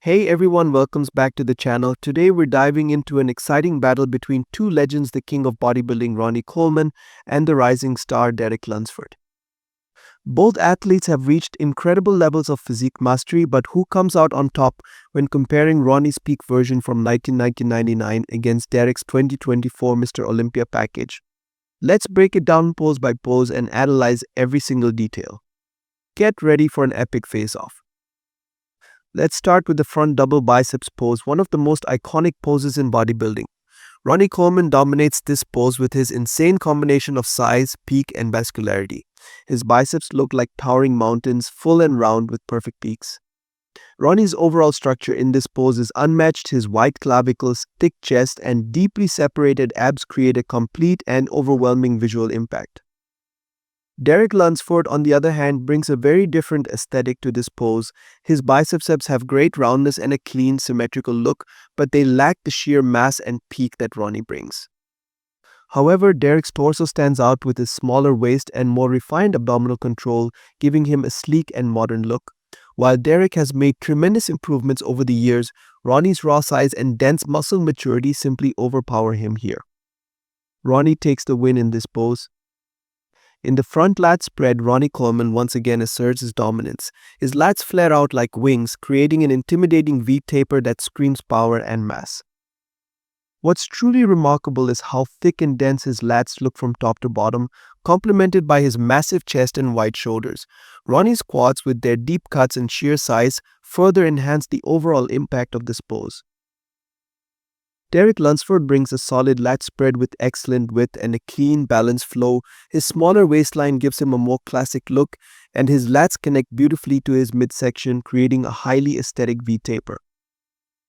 Hey everyone, welcomes back to the channel. Today we're diving into an exciting battle between two legends, the king of bodybuilding Ronnie Coleman and the rising star Derek Lunsford. Both athletes have reached incredible levels of physique mastery, but who comes out on top when comparing Ronnie's peak version from 1999 against Derek's 2024 Mr Olympia package? Let's break it down pose by pose and analyze every single detail. Get ready for an epic face-off. Let's start with the front double biceps pose, one of the most iconic poses in bodybuilding. Ronnie Coleman dominates this pose with his insane combination of size, peak, and vascularity. His biceps look like towering mountains, full and round with perfect peaks. Ronnie's overall structure in this pose is unmatched. His wide clavicles, thick chest, and deeply separated abs create a complete and overwhelming visual impact. Derek Lunsford, on the other hand, brings a very different aesthetic to this pose. His biceps have great roundness and a clean, symmetrical look, but they lack the sheer mass and peak that Ronnie brings. However, Derek's torso stands out with his smaller waist and more refined abdominal control, giving him a sleek and modern look. While Derek has made tremendous improvements over the years, Ronnie's raw size and dense muscle maturity simply overpower him here. Ronnie takes the win in this pose. In the front lat spread, Ronnie Coleman once again asserts his dominance. His lats flare out like wings, creating an intimidating V-taper that screams power and mass. What's truly remarkable is how thick and dense his lats look from top to bottom, complemented by his massive chest and wide shoulders. Ronnie's quads, with their deep cuts and sheer size, further enhance the overall impact of this pose. Derek Lunsford brings a solid lat spread with excellent width and a clean, balanced flow. His smaller waistline gives him a more classic look, and his lats connect beautifully to his midsection, creating a highly aesthetic V-taper.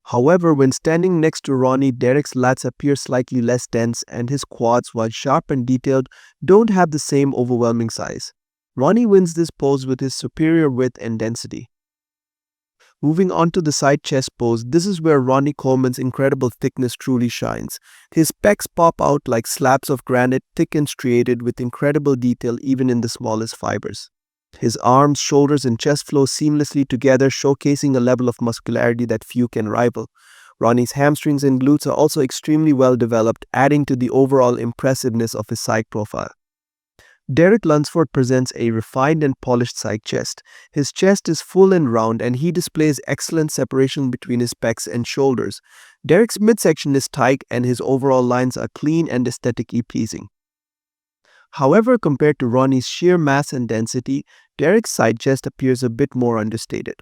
However, when standing next to Ronnie, Derek's lats appear slightly less dense, and his quads, while sharp and detailed, don't have the same overwhelming size. Ronnie wins this pose with his superior width and density. Moving on to the side chest pose, this is where Ronnie Coleman's incredible thickness truly shines. His pecs pop out like slabs of granite, thick and striated with incredible detail even in the smallest fibers. His arms, shoulders, and chest flow seamlessly together, showcasing a level of muscularity that few can rival. Ronnie's hamstrings and glutes are also extremely well developed, adding to the overall impressiveness of his side profile. Derek Lunsford presents a refined and polished side chest. His chest is full and round, and he displays excellent separation between his pecs and shoulders. Derek's midsection is tight, and his overall lines are clean and aesthetically pleasing. However, compared to Ronnie's sheer mass and density, Derek's side chest appears a bit more understated.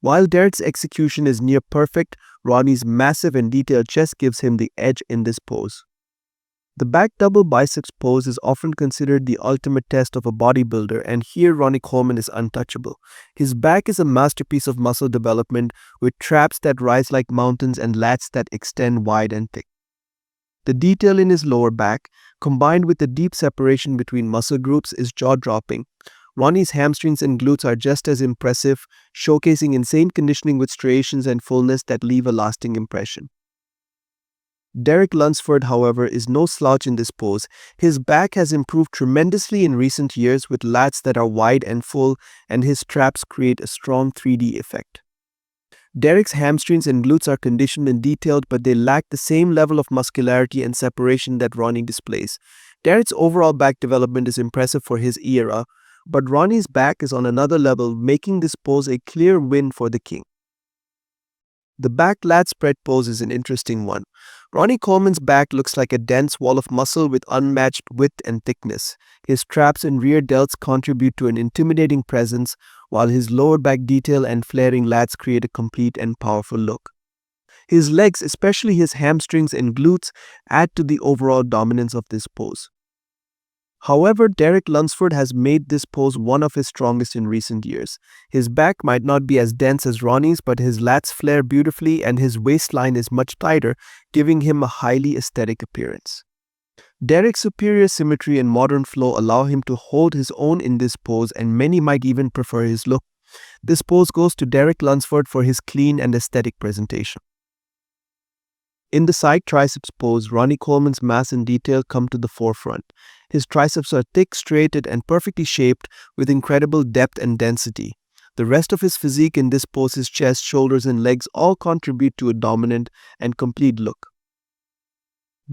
While Derek's execution is near perfect, Ronnie's massive and detailed chest gives him the edge in this pose. The back double biceps pose is often considered the ultimate test of a bodybuilder, and here Ronnie Coleman is untouchable. His back is a masterpiece of muscle development, with traps that rise like mountains and lats that extend wide and thick. The detail in his lower back, combined with the deep separation between muscle groups, is jaw-dropping. Ronnie's hamstrings and glutes are just as impressive, showcasing insane conditioning with striations and fullness that leave a lasting impression. Derek Lunsford, however, is no slouch in this pose. His back has improved tremendously in recent years with lats that are wide and full, and his traps create a strong 3D effect. Derek's hamstrings and glutes are conditioned and detailed, but they lack the same level of muscularity and separation that Ronnie displays. Derek's overall back development is impressive for his era, but Ronnie's back is on another level, making this pose a clear win for the king. The back lat spread pose is an interesting one. Ronnie Coleman's back looks like a dense wall of muscle with unmatched width and thickness. His traps and rear delts contribute to an intimidating presence, while his lower back detail and flaring lats create a complete and powerful look. His legs, especially his hamstrings and glutes, add to the overall dominance of this pose. However, Derek Lunsford has made this pose one of his strongest in recent years. His back might not be as dense as Ronnie's, but his lats flare beautifully and his waistline is much tighter, giving him a highly aesthetic appearance. Derek's superior symmetry and modern flow allow him to hold his own in this pose, and many might even prefer his look. This pose goes to Derek Lunsford for his clean and aesthetic presentation. In the side triceps pose, Ronnie Coleman's mass and detail come to the forefront. His triceps are thick, straighted, and perfectly shaped with incredible depth and density. The rest of his physique in this pose, his chest, shoulders, and legs all contribute to a dominant and complete look.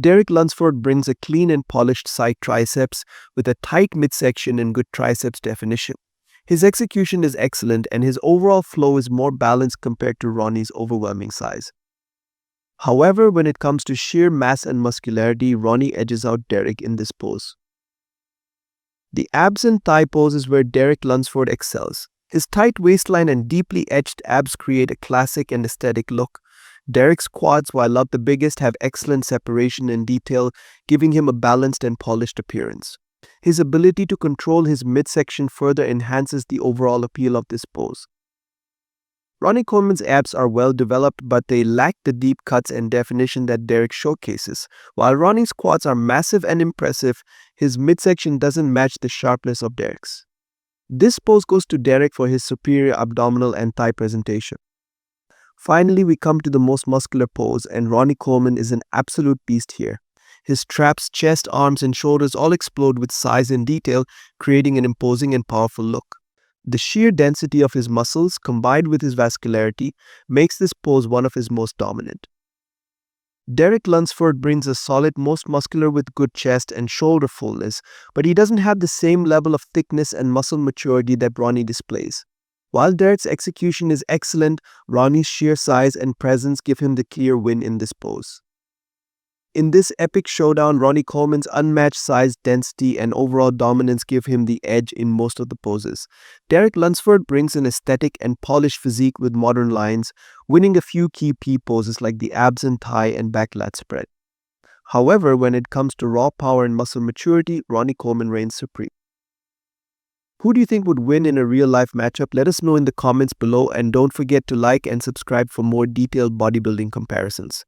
Derek Lunsford brings a clean and polished side triceps with a tight midsection and good triceps definition. His execution is excellent and his overall flow is more balanced compared to Ronnie's overwhelming size. However, when it comes to sheer mass and muscularity, Ronnie edges out Derek in this pose. The abs and thigh pose is where Derek Lunsford excels. His tight waistline and deeply etched abs create a classic and aesthetic look. Derek's quads, while not the biggest, have excellent separation and detail, giving him a balanced and polished appearance. His ability to control his midsection further enhances the overall appeal of this pose. Ronnie Coleman's abs are well developed, but they lack the deep cuts and definition that Derek showcases. While Ronnie's quads are massive and impressive, his midsection doesn't match the sharpness of Derek's. This pose goes to Derek for his superior abdominal and thigh presentation. Finally, we come to the most muscular pose, and Ronnie Coleman is an absolute beast here. His traps, chest, arms, and shoulders all explode with size and detail, creating an imposing and powerful look. The sheer density of his muscles, combined with his vascularity, makes this pose one of his most dominant. Derek Lunsford brings a solid, most muscular with good chest and shoulder fullness, but he doesn't have the same level of thickness and muscle maturity that Ronnie displays. While Derek's execution is excellent, Ronnie's sheer size and presence give him the clear win in this pose. In this epic showdown, Ronnie Coleman's unmatched size, density, and overall dominance give him the edge in most of the poses. Derek Lunsford brings an aesthetic and polished physique with modern lines, winning a few key poses like the abs and thigh and back lat spread. However, when it comes to raw power and muscle maturity, Ronnie Coleman reigns supreme. Who do you think would win in a real-life matchup? Let us know in the comments below, and don't forget to like and subscribe for more detailed bodybuilding comparisons.